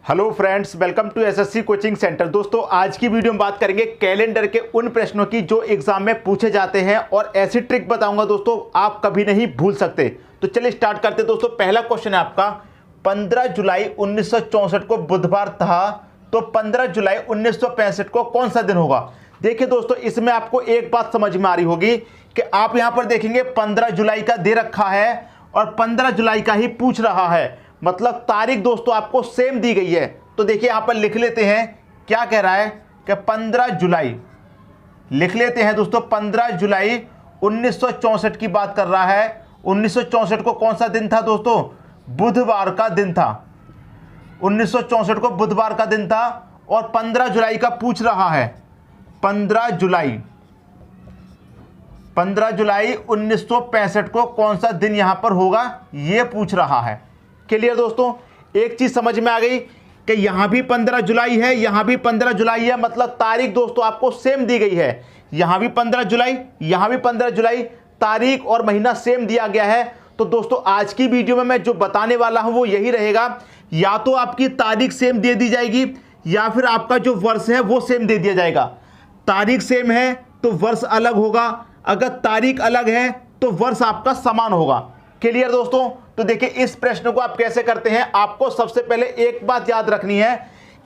Hello friends, welcome to SSC coaching centre. दोस्तों, आज की वीडियो में बात करेंगे कैलेंडर के उन प्रश्नों की जो एग्जाम में पूछे जाते हैं और ऐसी ट्रिक बताऊंगा दोस्तों आप कभी नहीं भूल सकते। तो चलिए स्टार्ट करते हैं। दोस्तों, पहला क्वेश्चन है आपका 15 जुलाई 1964 को बुधवार था, तो 15 जुलाई 1965 को कौन सा दिन होगा। देखिए दोस्तों, इसमें आपको एक बात समझ में आ रही होगी कि आप यहां पर देखेंगे 15 जुलाई का दे रखा है और 15 जुलाई का ही पूछ रहा है, मतलब तारीख दोस्तों आपको सेम दी गई है। तो देखिए यहां पर लिख लेते हैं, क्या कह रहा है कि 15 जुलाई लिख लेते हैं दोस्तों। 15 जुलाई 1964 की बात कर रहा है। 1964 को कौन सा दिन था दोस्तों? बुधवार का दिन था। 1964 को बुधवार का दिन था और 15 जुलाई का पूछ रहा है। 15 जुलाई 1965 को कौन सा दिन यहां पर होगा, यह पूछ रहा है। क्लियर दोस्तों, एक चीज समझ में आ गई कि यहां भी 15 जुलाई है, यहां भी 15 जुलाई है, मतलब तारीख दोस्तों आपको सेम दी गई है। यहां भी 15 जुलाई, यहां भी 15 जुलाई, तारीख और महीना सेम दिया गया है। तो दोस्तों आज की वीडियो में मैं जो बताने वाला हूं वो यही रहेगा, या तो आपकी तारीख सेम दे दी जाएगी या फिर आपका जो वर्ष है वो सेम दे दिया जाएगा। तारीख सेम है तो वर्ष अलग होगा, अगर तारीख अलग है तो वर्ष आपका समान होगा। क्लियर दोस्तों? तो देखिए इस प्रश्न को आप कैसे करते हैं। आपको सबसे पहले एक बात याद रखनी है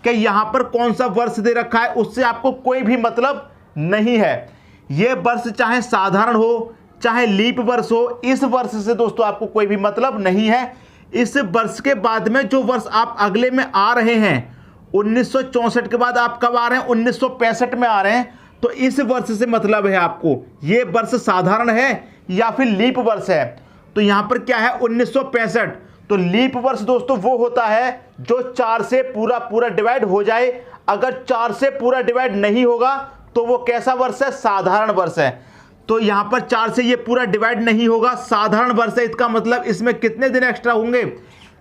कि यहां पर कौन सा वर्ष दे रखा है उससे आपको कोई भी मतलब नहीं है। यह वर्ष चाहे साधारण हो चाहे लीप वर्ष हो, इस वर्ष से दोस्तों आपको कोई भी मतलब नहीं है। इस वर्ष के बाद में जो वर्ष आप अगले में आ रहे हैं, 1964 के बाद आप कब आ रहे हैं? 1965 में आ रहे हैं। तो इस वर्ष से मतलब है आपको यह वर्ष साधारण है या फिर लीप वर्ष है। तो यहां पर क्या है? 1965। तो लीप वर्ष दोस्तों वो होता है जो 4 से पूरा डिवाइड हो जाए। अगर 4 से पूरा डिवाइड नहीं होगा तो वो कैसा वर्ष है? साधारण वर्ष है। तो यहां पर 4 से ये पूरा डिवाइड नहीं होगा, साधारण वर्ष है। इसका मतलब इसमें कितने दिन एक्स्ट्रा होंगे?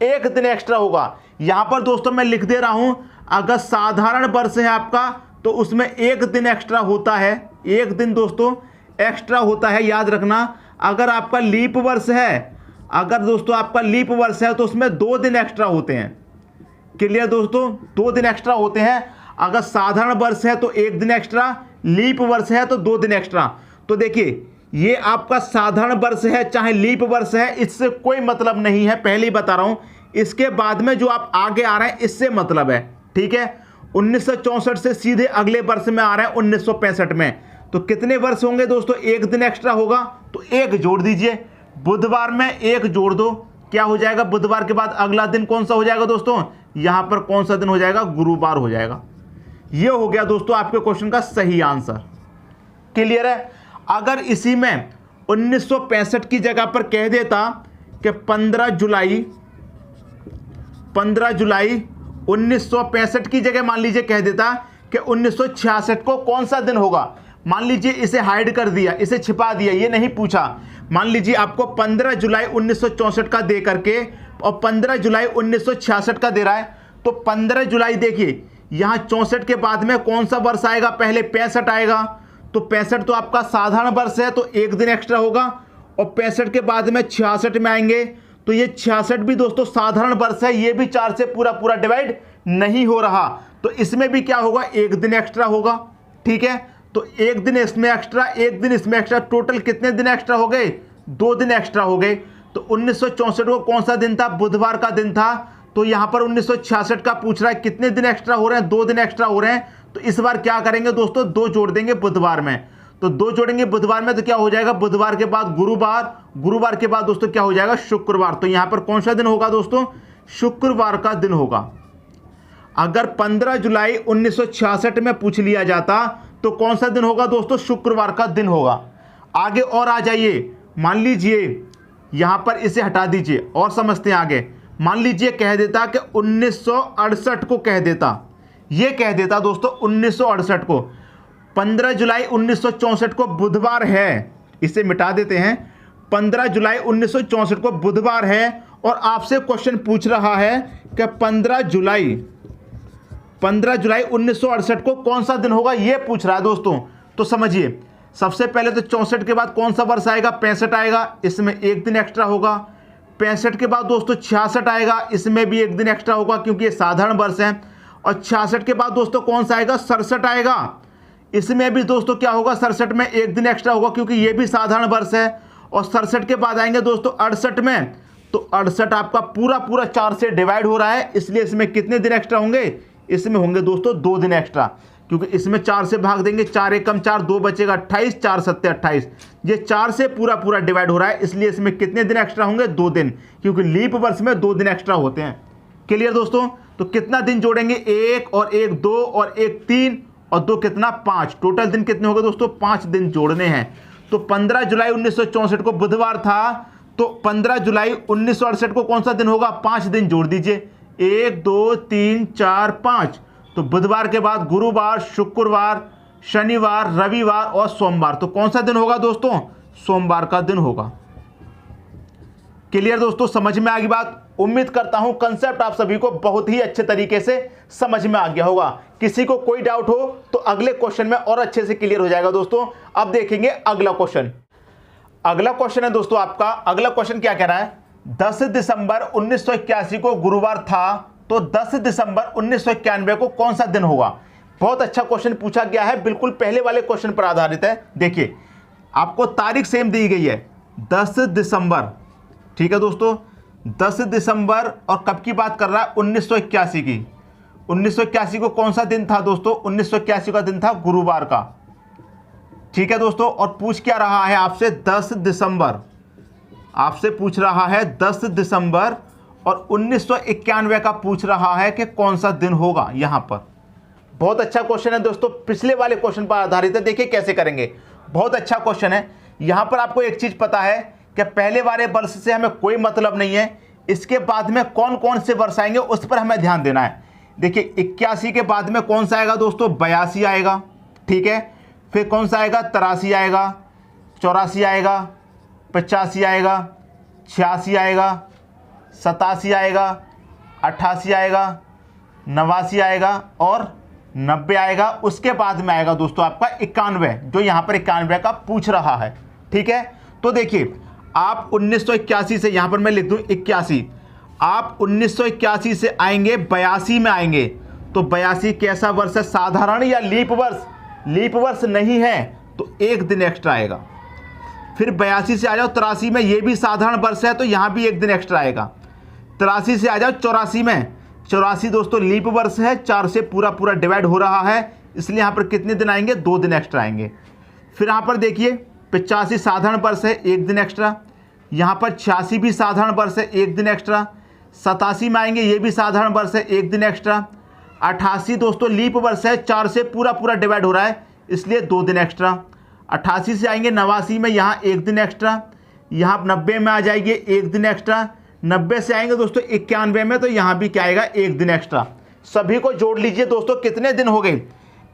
1 दिन एक्स्ट्रा होगा। यहां पर दोस्तों मैं लिख दे रहा हूं, अगर साधारण वर्ष है आपका तो उसमें 1 दिन एक्स्ट्रा होता है। 1 दिन दोस्तों एक्स्ट्रा होता है, याद रखना। अगर आपका लीप वर्ष है, अगर दोस्तों आपका लीप वर्ष है तो उसमें 2 दिन एक्स्ट्रा होते हैं। क्लियर दोस्तों? 2 दिन एक्स्ट्रा होते हैं। अगर साधारण वर्ष है तो 1 दिन एक्स्ट्रा, लीप वर्ष है तो 2 दिन एक्स्ट्रा। तो देखिए ये आपका साधारण वर्ष है चाहे लीप वर्ष है, इससे कोई मतलब नहीं है, पहले ही बता रहा हूं। इसके बाद में जो आप आगे आ रहे हैं इससे मतलब है। ठीक है, 1964 से सीधे अगले वर्ष में आ रहे हैं 1965 में। तो कितने वर्ष होंगे दोस्तों? 1 दिन एक्स्ट्रा होगा, तो 1 जोड़ दीजिए। बुधवार में 1 जोड़ दो, क्या हो जाएगा? बुधवार के बाद अगला दिन कौन सा हो जाएगा दोस्तों? यहां पर कौन सा दिन हो जाएगा? गुरुवार हो जाएगा। यह हो गया दोस्तों आपके क्वेश्चन का सही आंसर। क्लियर है? अगर इसी में 1965 की जगह पर कह देता कि 15 जुलाई 1965 की जगह मान लीजिए कह देता कि 1966 को कौन सा दिन होगा। मान लीजिए इसे हाइड कर दिया, इसे छिपा दिया, ये नहीं पूछा। मान लीजिए आपको 15 जुलाई 1964 का दे करके और 15 जुलाई 1966 का दे रहा है, तो 15 जुलाई देखिए यहां 64 के बाद में कौन सा वर्ष आएगा? पहले 65 आएगा। तो 65 तो आपका साधारण वर्ष है तो 1 दिन एक्स्ट्रा होगा, और 65 के बाद में 66 में आएंगे तो ये 66 भी दोस्तों साधारण वर्ष है, ये भी 4 से पूरा डिवाइड नहीं हो रहा। तो इसमें भी क्या होगा? 1 दिन एक्स्ट्रा होगा। ठीक है, तो 1 दिन इसमें एक्स्ट्रा, 1 दिन इसमें एक्स्ट्रा, टोटल कितने दिन एक्स्ट्रा हो गए? 2 दिन एक्स्ट्रा हो गए। तो 1964 को कौन सा दिन था? बुधवार का दिन था। तो यहां पर 1966 का पूछ रहा है कितने दिन एक्स्ट्रा हो रहे हैं? 2 दिन एक्स्ट्रा हो रहे हैं। तो इस बार क्या करेंगे दोस्तों? 2 जोड़ देंगे बुधवार में। तो 2 जोड़ेंगे बुधवार में तो क्या हो जाएगा? बुधवार के बाद गुरुवार, गुरुवार के बाद दोस्तों क्या हो जाएगा? शुक्रवार। तो यहां पर कौन सा दिन होगा दोस्तों? शुक्रवार का दिन होगा। अगर 15 जुलाई 1966 में पूछ लिया जाता तो कौन सा दिन होगा दोस्तों? शुक्रवार का दिन होगा। आगे और आ जाइए, मान लीजिए यहां पर इसे हटा दीजिए और समझते हैं आगे। मान लीजिए कह देता कि 1968 को कह देता, यह कह देता दोस्तों 1968 को। 15 जुलाई 1964 को बुधवार है, इसे मिटा देते हैं। 15 जुलाई 1964 को बुधवार है और आपसे क्वेश्चन पूछ रहा है कि 15 जुलाई 1968 को कौन सा दिन होगा, यह पूछ रहा है दोस्तों। तो समझिए, सबसे पहले तो 64 के बाद कौन सा वर्ष आएगा? 65 आएगा, इसमें 1 दिन एक्स्ट्रा होगा। 65 के बाद दोस्तों 66 आएगा, इसमें भी एक दिन एक्स्ट्रा होगा क्योंकि ये साधारण वर्ष है। और 66 के बाद दोस्तों कौन सा आएगा, 67 आएगा, इसमें भी दोस्तों क्या होगा, 67 में एक दिन एक्स्ट्रा होगा क्योंकि ये भी साधारण वर्ष है। और 67 के बाद आएंगे दोस्तों 68 में, तो 68 आपका पूरा पूरा 4 से डिवाइड हो रहा है, इसलिए इसमें कितने दिन एक्स्ट्रा होंगे, इसमें होंगे दोस्तों 2 दिन एक्स्ट्रा, क्योंकि इसमें 4 से भाग देंगे, 4 एकम 4, 2 बचेगा 28, 4 सत्ते 28, ये 4 से पूरा पूरा डिवाइड हो रहा है, इसलिए इसमें कितने दिन एक्स्ट्रा होंगे, 2 दिन, क्योंकि लीप वर्ष में 2 दिन एक्स्ट्रा होते हैं। क्लियर दोस्तों, तो कितना दिन जोड़ेंगे, 1 और 1 2 और 1 3 और 2 कितना 5, टोटल दिन कितने हो गए दोस्तों, 5 दिन जोड़ने हैं। तो 15 जुलाई 1964 को बुधवार था, तो 15 जुलाई 1968 को कौन सा दिन होगा, 5 दिन जोड़ दीजिए, 1 2 3 4 5, तो बुधवार के बाद गुरुवार, शुक्रवार, शनिवार, रविवार और सोमवार, तो कौन सा दिन होगा दोस्तों, सोमवार का दिन होगा। क्लियर दोस्तों, समझ में आ गई बात। उम्मीद करता हूं कंसेप्ट आप सभी को बहुत ही अच्छे तरीके से समझ में आ गया होगा। किसी को कोई डाउट हो तो अगले क्वेश्चन में और अच्छे से क्लियर हो जाएगा दोस्तों। अब देखेंगे अगला क्वेश्चन। अगला क्वेश्चन है दोस्तों आपका, अगला क्वेश्चन क्या कह रहा है, 10 दिसंबर 1981 को गुरुवार था, तो 10 दिसंबर 1991 को कौन सा दिन होगा। बहुत अच्छा क्वेश्चन पूछा गया है, बिल्कुल पहले वाले क्वेश्चन पर आधारित है। देखिए आपको तारीख सेम दी गई है, 10 दिसंबर, ठीक है दोस्तों, 10 दिसंबर, और कब की बात कर रहा है, 1981 की। 1981 को कौन सा दिन था दोस्तों, 1981 का दिन था गुरुवार का, ठीक है दोस्तों। और पूछ क्या रहा है आपसे, 10 दिसंबर, आपसे पूछ रहा है 10 दिसंबर और 1991 का पूछ रहा है कि कौन सा दिन होगा यहाँ पर। बहुत अच्छा क्वेश्चन है दोस्तों, पिछले वाले क्वेश्चन पर आधारित है। देखिए कैसे करेंगे, बहुत अच्छा क्वेश्चन है। यहाँ पर आपको एक चीज पता है कि पहले वाले वर्ष से हमें कोई मतलब नहीं है, इसके बाद में कौन कौन से वर्ष आएंगे उस पर हमें ध्यान देना है। देखिए 81 के बाद में कौन सा आएगा दोस्तों, 82 आएगा, ठीक है। फिर कौन सा आएगा, 83 आएगा, 84 आएगा, 85 आएगा, 86 आएगा, 87 आएगा, 88 आएगा, 89 आएगा और 90 आएगा। उसके बाद में आएगा दोस्तों आपका 91, जो यहाँ पर 91 का पूछ रहा है, ठीक है। तो देखिए आप 1981 से, यहाँ पर मैं लिख दूँ 81, आप 1981 से आएंगे 82 में आएंगे, तो 82 कैसा वर्ष है, साधारण या लीप वर्ष, लीप वर्ष नहीं है तो एक दिन एक्स्ट्रा आएगा। फिर 82 से आ जाओ 83 में, ये भी साधारण वर्ष है तो यहाँ भी एक दिन एक्स्ट्रा आएगा। 83 से आ जाओ 84 में, 84 दोस्तों लीप वर्ष है, 4 से पूरा पूरा डिवाइड हो रहा है, इसलिए यहाँ पर कितने दिन आएंगे, 2 दिन एक्स्ट्रा आएंगे। फिर यहाँ पर देखिए 85 साधारण वर्ष है, एक दिन एक्स्ट्रा। यहाँ पर 86 भी साधारण वर्ष है, एक दिन एक्स्ट्रा। 87 में आएंगे, ये भी साधारण वर्ष है, एक दिन एक्स्ट्रा। 88 दोस्तों लीप वर्ष है, 4 से पूरा पूरा डिवाइड हो रहा है, इसलिए 2 दिन एक्स्ट्रा। 88 से आएंगे 89 में, यहाँ एक दिन एक्स्ट्रा। यहाँ 90 में आ जाएंगे, एक दिन एक्स्ट्रा। 90 से आएंगे दोस्तों 91 में, तो यहाँ भी क्या आएगा, एक दिन एक्स्ट्रा। सभी को जोड़ लीजिए दोस्तों, कितने दिन हो गए,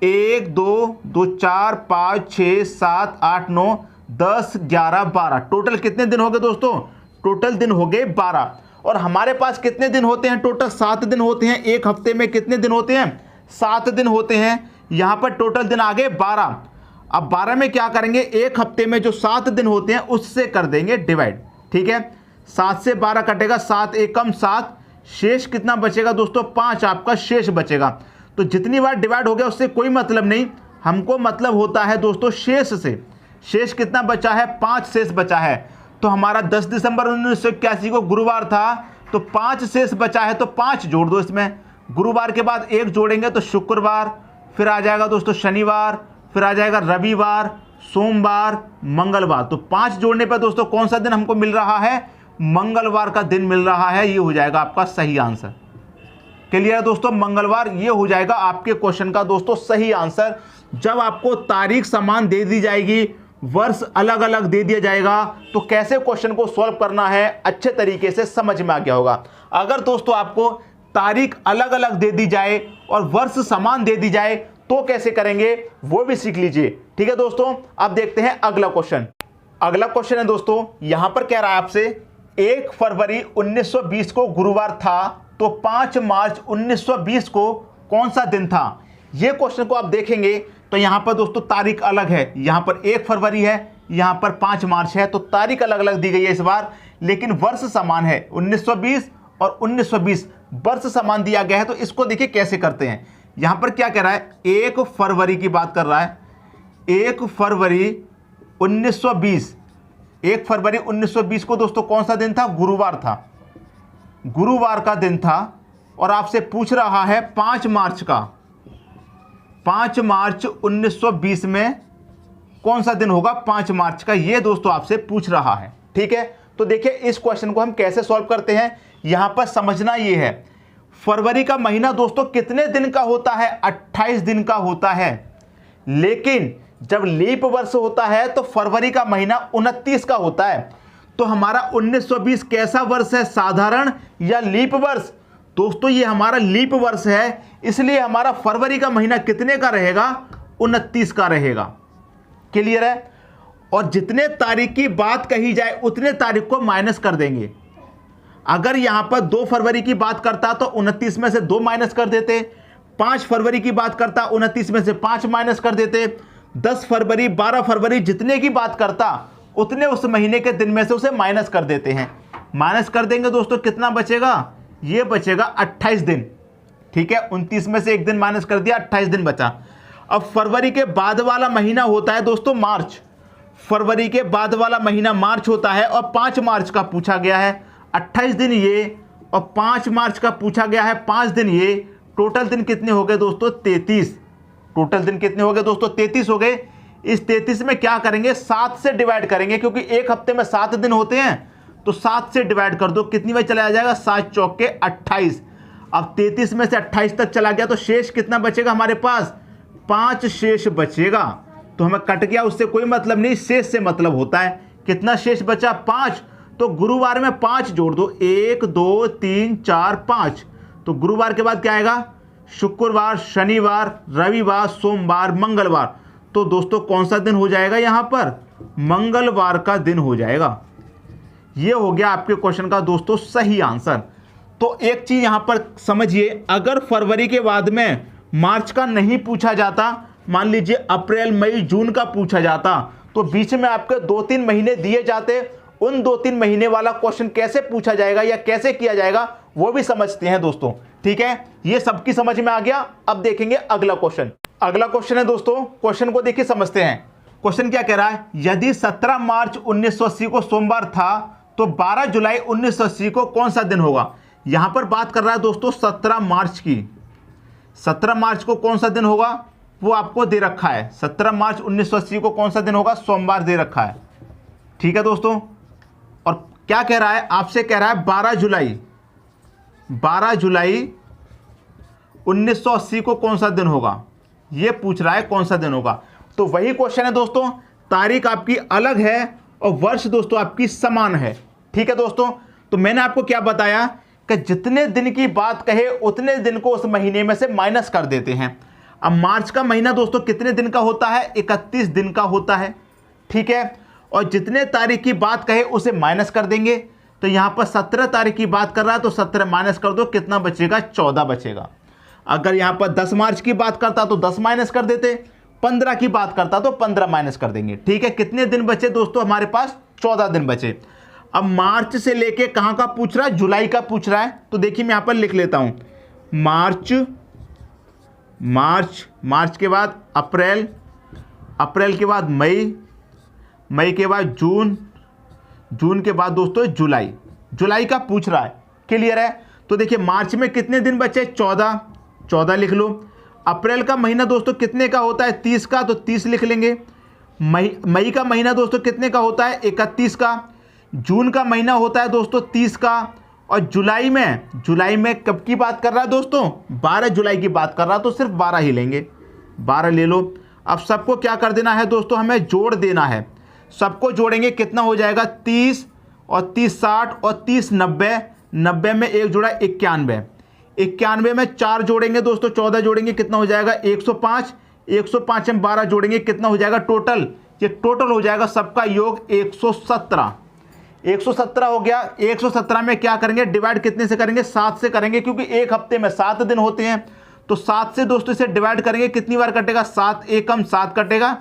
1 2 2 4 5 6 7 8 9 10 11 12, टोटल कितने दिन हो गए दोस्तों, टोटल दिन हो गए 12। और हमारे पास कितने दिन होते हैं, टोटल 7 दिन होते हैं। एक हफ्ते में कितने दिन होते हैं, 7 दिन होते हैं। यहाँ पर टोटल दिन आ गए 12। अब 12 में क्या करेंगे, एक हफ्ते में जो 7 दिन होते हैं उससे कर देंगे डिवाइड, ठीक है। 7 से 12 कटेगा, 7 एकम 7, शेष कितना बचेगा दोस्तों, 5 आपका शेष बचेगा। तो जितनी बार डिवाइड हो गया उससे कोई मतलब नहीं, हमको मतलब होता है दोस्तों शेष से। शेष कितना बचा है, 5 शेष बचा है। तो हमारा 10 दिसंबर 1981 को गुरुवार था, तो 5 शेष बचा है, तो 5 जोड़ दो इसमें। गुरुवार के बाद 1 जोड़ेंगे तो शुक्रवार, फिर आ जाएगा दोस्तों शनिवार, फिर आ जाएगा रविवार, सोमवार, मंगलवार। तो 5 जोड़ने पर दोस्तों कौन सा दिन हमको मिल रहा है, मंगलवार का दिन मिल रहा है। ये हो जाएगा आपका सही आंसर। क्लियर है दोस्तों, मंगलवार ये हो जाएगा आपके क्वेश्चन का दोस्तों सही आंसर। जब आपको तारीख समान दे दी जाएगी, वर्ष अलग अलग दे दिया जाएगा, तो कैसे क्वेश्चन को सॉल्व करना है अच्छे तरीके से समझ में आ गया होगा। अगर दोस्तों आपको तारीख अलग अलग दे दी जाए और वर्ष समान दे दी जाए तो कैसे करेंगे वो भी सीख लीजिए, ठीक है दोस्तों। अब देखते हैं अगला क्वेश्चन। अगला क्वेश्चन है दोस्तों, यहां पर कह रहा है आपसे 1 फरवरी 1920 को गुरुवार था, तो 5 मार्च 1920 को कौन सा दिन था। ये क्वेश्चन को आप देखेंगे तो यहां पर दोस्तों तारीख अलग है, यहां पर 1 फरवरी है, यहां पर 5 मार्च है, तो तारीख अलग अलग दी गई है इस बार। लेकिन वर्ष समान है, 1920 और 1920 वर्ष समान दिया गया है। तो इसको देखिए कैसे करते हैं। यहां पर क्या कह रहा है, 1 फरवरी की बात कर रहा है, 1 फरवरी 1920। 1 फरवरी 1920 को दोस्तों कौन सा दिन था, गुरुवार था, गुरुवार का दिन था। और आपसे पूछ रहा है 5 मार्च का, 5 मार्च 1920 में कौन सा दिन होगा, 5 मार्च का, ये दोस्तों आपसे पूछ रहा है। ठीक है, तो देखिए इस क्वेश्चन को हम कैसे सॉल्व करते हैं। यहां पर समझना ये है, फरवरी का महीना दोस्तों कितने दिन का होता है, 28 दिन का होता है। लेकिन जब लीप वर्ष होता है तो फरवरी का महीना 29 का होता है। तो हमारा 1920 कैसा वर्ष है, साधारण या लीप वर्ष? दोस्तों ये हमारा लीप वर्ष है, इसलिए हमारा फरवरी का महीना कितने का रहेगा, 29 का रहेगा। क्लियर है? और जितने तारीख की बात कही जाए उतने तारीख को माइनस कर देंगे। अगर यहां पर 2 फरवरी की बात करता तो 29 में से 2 माइनस कर देते, 5 फरवरी की बात करता 29 में से 5 माइनस कर देते, 10 फरवरी 12 फरवरी जितने की बात करता उतने उस महीने के दिन में से उसे माइनस कर देते हैं। माइनस कर देंगे दोस्तों, कितना बचेगा, ये बचेगा 28 दिन। ठीक है, 29 में से 1 दिन माइनस कर दिया, 28 दिन बचा। अब फरवरी के बाद वाला महीना होता है दोस्तों मार्च, फरवरी के बाद वाला महीना मार्च होता है और 5 मार्च का पूछा गया है, 28 दिन ये और 5 मार्च का पूछा गया है 5 दिन ये। टोटल दिन कितने हो गए दोस्तों, 33। टोटल दिन कितने हो गए दोस्तों, 33 हो गए। इस 33 में क्या करेंगे, 7 से डिवाइड करेंगे, क्योंकि एक हफ्ते में 7 दिन होते हैं। तो 7 से डिवाइड कर दो, कितनी बार चला जाएगा, 7 चौके 28। अब 33 में से 28 तक चला गया तो शेष कितना बचेगा हमारे पास, 5 शेष बचेगा। तो हमें कट गया उससे कोई मतलब नहीं, शेष से मतलब होता है। कितना शेष बचा, 5। तो गुरुवार में 5 जोड़ दो, 1 2 3 4 5। तो गुरुवार के बाद क्या आएगा, शुक्रवार, शनिवार, रविवार, सोमवार, मंगलवार। तो दोस्तों कौन सा दिन हो जाएगा, यहां पर मंगलवार का दिन हो जाएगा। ये हो गया आपके क्वेश्चन का दोस्तों सही आंसर। तो एक चीज यहां पर समझिए, अगर फरवरी के बाद में मार्च का नहीं पूछा जाता, मान लीजिए अप्रैल मई जून का पूछा जाता, तो बीच में आपके 2-3 महीने दिए जाते। उन 2-3 महीने वाला क्वेश्चन कैसे पूछा जाएगा या कैसे किया जाएगा वो भी समझते हैं दोस्तों। ठीक है, ये सबकी समझ में आ गया। अब देखेंगे अगला क्वेश्चन। अगला क्वेश्चन है दोस्तों, क्वेश्चन को देखिए समझते हैं। क्वेश्चन क्या कह रहा है, यदि 17 मार्च 1980 को सोमवार था तो 12 जुलाई 1980 को कौन सा दिन होगा। यहां पर बात कर रहा है दोस्तों 17 मार्च की। 17 मार्च को कौन सा दिन होगा वो आपको दे रखा है। 17 मार्च 1980 को कौन सा दिन होगा, सोमवार दे रखा है। ठीक है दोस्तों, और क्या कह रहा है, आपसे कह रहा है 12 जुलाई 1980 को कौन सा दिन होगा, ये पूछ रहा है कौन सा दिन होगा। तो वही क्वेश्चन है दोस्तों, तारीख आपकी अलग है और वर्ष दोस्तों आपकी समान है। ठीक है दोस्तों, तो मैंने आपको क्या बताया कि जितने दिन की बात कहे उतने दिन को उस महीने में से माइनस कर देते हैं। अब मार्च का महीना दोस्तों कितने दिन का होता है, 31 दिन का होता है। ठीक है, और जितने तारीख की बात कहे उसे माइनस कर देंगे। तो यहां पर 17 तारीख की बात कर रहा है तो 17 माइनस कर दो, कितना बचेगा, 14 बचेगा। अगर यहां पर 10 मार्च की बात करता तो 10 माइनस कर देते, 15 की बात करता तो 15 माइनस कर देंगे। ठीक है, कितने दिन बचे दोस्तों, हमारे पास 14 दिन बचे। अब मार्च से लेके कहां का पूछ रहा है, जुलाई का पूछ रहा है। तो देखिए मैं यहां पर लिख लेता हूं, मार्च के बाद अप्रैल, अप्रैल के बाद मई, मई के बाद जून, जून के बाद दोस्तों जुलाई, जुलाई का पूछ रहा है। क्लियर है? तो देखिए मार्च में कितने दिन बचे, 14, 14 लिख लो। अप्रैल का महीना दोस्तों कितने का होता है, 30 का, तो 30 लिख लेंगे। मई का महीना दोस्तों कितने का होता है, 31 का। जून का महीना होता है दोस्तों 30 का। और जुलाई में कब की बात कर रहा है दोस्तों, 12 जुलाई की बात कर रहा है, तो सिर्फ 12 ही लेंगे, 12 ले लो। अब सबको क्या कर देना है दोस्तों, हमें जोड़ देना है। सबको जोड़ेंगे कितना हो जाएगा, 30 और 30 60 और 30 90, 90 में एक जोड़ा 91, 91 में 4 जोड़ेंगे दोस्तों, 14 जोड़ेंगे कितना हो जाएगा, 105, 105 में 12 जोड़ेंगे कितना हो जाएगा टोटल, ये टोटल हो जाएगा सबका योग 117, 117 हो गया। 117 में क्या करेंगे, डिवाइड कितने से करेंगे, 7 से करेंगे, क्योंकि एक हफ्ते में 7 दिन होते हैं। तो 7 से दोस्तों इसे डिवाइड करेंगे, कितनी बार कटेगा, 7 एकम 7 कटेगा,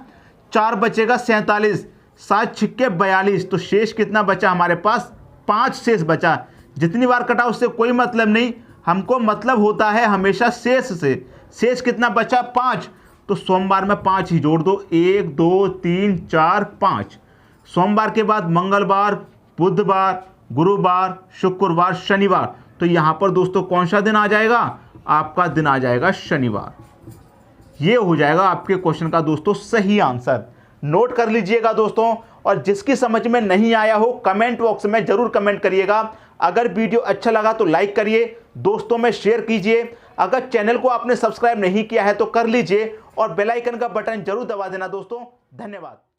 4 बचेगा 47, 7 छिक्के 42। तो शेष कितना बचा हमारे पास, 5 शेष बचा। जितनी बार कटा उससे कोई मतलब नहीं, हमको मतलब होता है हमेशा शेष से। शेष कितना बचा? 5। तो सोमवार में 5 ही जोड़ दो, 1 2 3 4 5। सोमवार के बाद मंगलवार, बुधवार, गुरुवार, शुक्रवार, शनिवार। तो यहाँ पर दोस्तों कौन सा दिन आ जाएगा? आपका दिन आ जाएगा शनिवार। ये हो जाएगा आपके क्वेश्चन का दोस्तों सही आंसर। नोट कर लीजिएगा दोस्तों, और जिसकी समझ में नहीं आया हो कमेंट बॉक्स में जरूर कमेंट करिएगा। अगर वीडियो अच्छा लगा तो लाइक करिए, दोस्तों में शेयर कीजिए। अगर चैनल को आपने सब्सक्राइब नहीं किया है तो कर लीजिए, और बेल आइकन का बटन जरूर दबा देना दोस्तों। धन्यवाद।